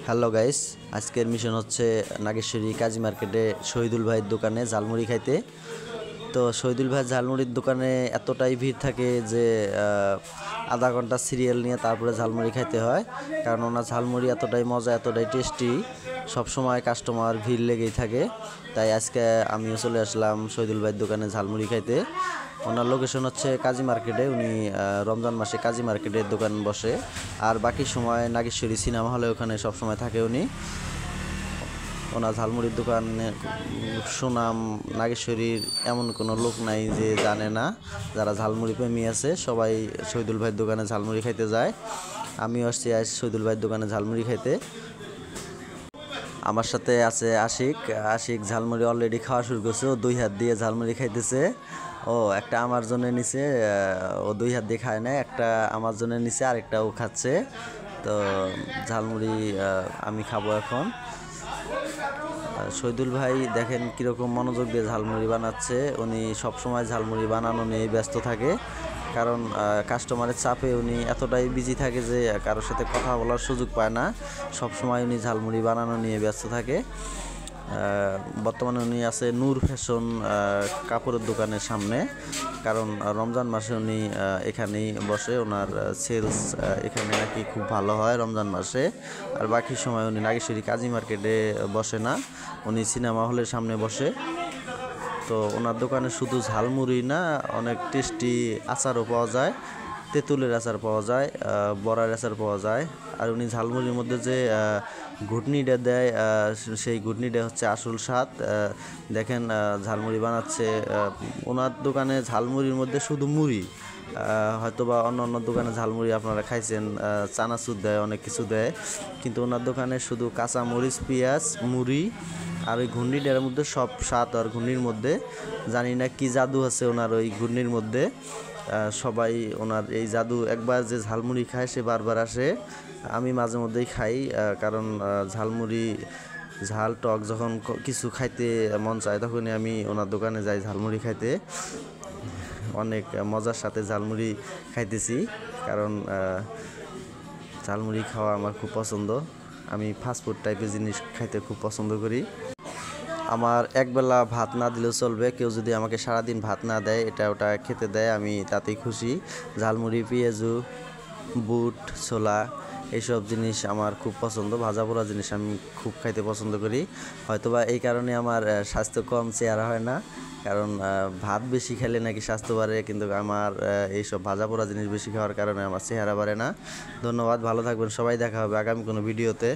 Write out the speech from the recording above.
Hello guys, আজকের mission হচ্ছে নাগেশ্বরী কাজী মার্কেটে শহীদুল ভাইয়ের দোকানে ঝালমুড়ি খাইতে। তো শহীদুল ভাইয়ের ঝালমুড়ির দোকানে এতটাই ভিড় থাকে যে আধা ঘন্টা সিরিয়াল নিয়ে তারপরে ঝালমুড়ি খাইতে হয়, কারণ ওনার ঝালমুড়ি এতটাই মজা, এতটাই টেস্টি, সবসময় কাস্টমার ভিড় লেগেই থাকে। তাই আজকে আমিও চলে আসলাম শহীদুল ভাইয়ের দোকানে ঝালমুড়ি খাইতে। ওনার লোকেশন হচ্ছে কাজী মার্কেটে। উনি রমজান মাসে কাজী মার্কেটের দোকান বসে, আর বাকি সময় নাগেশ্বরী সিনেমা হলে ওখানে সবসময় থাকে উনি। ওনার ঝালমুড়ির দোকানে সুনাম নাগেশ্বরীর এমন কোনো লোক নাই যে জানে না। যারা ঝালমুড়ি প্রেমী আছে সবাই শহীদুল ভাইয়ের দোকানে ঝালমুড়ি খাইতে যায়। আমিও আসছি আজ শহীদুল ভাইয়ের দোকানে ঝালমুড়ি খাইতে। আমার সাথে আছে আশিক। আশিক ঝালমুড়ি অলরেডি খাওয়া শুরু করছে, ও 2 হাত দিয়ে ঝালমুড়ি খাইতেছে। ও একটা আমার জন্য নিছে, ও 2 হাত দিয়ে খায় না, একটা আমার জন্য নিছে, আরেকটা ও খাচ্ছে। তো ঝালমুড়ি আমি খাবো এখন। শহীদুল ভাই দেখেন কীরকম মনোযোগ দিয়ে ঝালমুড়ি বানাচ্ছে। উনি সবসময় ঝালমুড়ি বানানো নিয়ে ব্যস্ত থাকে, কারণ কাস্টমারের চাপে উনি এতটাই বিজি থাকে যে কারোর সাথে কথা বলার সুযোগ পায় না। সবসময় উনি ঝালমুড়ি বানানো নিয়ে ব্যস্ত থাকে। বর্তমানে উনি আছে নূর ফ্যাশন কাপড়ের দোকানের সামনে, কারণ রমজান মাসে উনি এখানেই বসে। ওনার সেলস এখানে নাকি খুব ভালো হয় রমজান মাসে। আর বাকি সময় উনি নাগেশ্বরী কাজী মার্কেটে বসে না, উনি সিনেমা হলের সামনে বসে। তো ওনার দোকানে শুধু ঝালমুড়ি না, অনেক টেস্টি আচারও পাওয়া যায়। তেঁতুলের আচার পাওয়া যায়, বড়ার আচার পাওয়া যায়। আর উনি ঝালমুড়ির মধ্যে যে ঘুটনিটা দেয়, সেই ঘুটনিটা হচ্ছে আসল স্বাদ। দেখেন ঝালমুড়ি বানাচ্ছে। ওনার দোকানে ঝালমুড়ির মধ্যে শুধু মুড়ি, হয়তোবা অন্য অন্য দোকানে ঝালমুড়ি আপনারা খাইছেন, চানাচুর দেয়, অনেক কিছু দেয়, কিন্তু ওনার দোকানে শুধু কাঁচা মরিচ, পেঁয়াজ, মুড়ি আর ওই ঘূর্ণিটার মধ্যে সব স্বাদ। আর ঘূর্ণির মধ্যে জানি না কি জাদু আছে ওনার ওই ঘূর্ণির মধ্যে। সবাই ওনার এই জাদু, একবার যে ঝালমুড়ি খায় সে বারবার আসে। আমি মাঝে মধ্যেই খাই, কারণ ঝালমুড়ি ঝাল টক যখন কিছু খাইতে মন চায় তখনই আমি ওনার দোকানে যাই ঝালমুড়ি খাইতে। অনেক মজার সাথে ঝালমুড়ি খাইতেছি, কারণ ঝালমুড়ি খাওয়া আমার খুব পছন্দ। আমি ফাস্টফুড টাইপের জিনিস খাইতে খুব পছন্দ করি। আমার একবেলা ভাত না দিলেও চলবে, কেউ যদি আমাকে সারাদিন ভাত না দেয়, এটা ওটা খেতে দেয়, আমি তাতেই খুশি। ঝালমুড়ি, পেঁয়াজু, বুট, ছোলা, এইসব জিনিস আমার খুব পছন্দ। ভাজা পোড়া জিনিস আমি খুব খাইতে পছন্দ করি। হয়তোবা এই কারণে আমার স্বাস্থ্য কম, চেহারা হয় না, কারণ ভাত বেশি খেলে নাকি স্বাস্থ্য বাড়ে, কিন্তু আমার এইসব ভাজা পোড়া জিনিস বেশি খাওয়ার কারণে আমার চেহারা বাড়ে না। ধন্যবাদ, ভালো থাকবেন সবাই, দেখা হবে আগামী কোনো ভিডিওতে।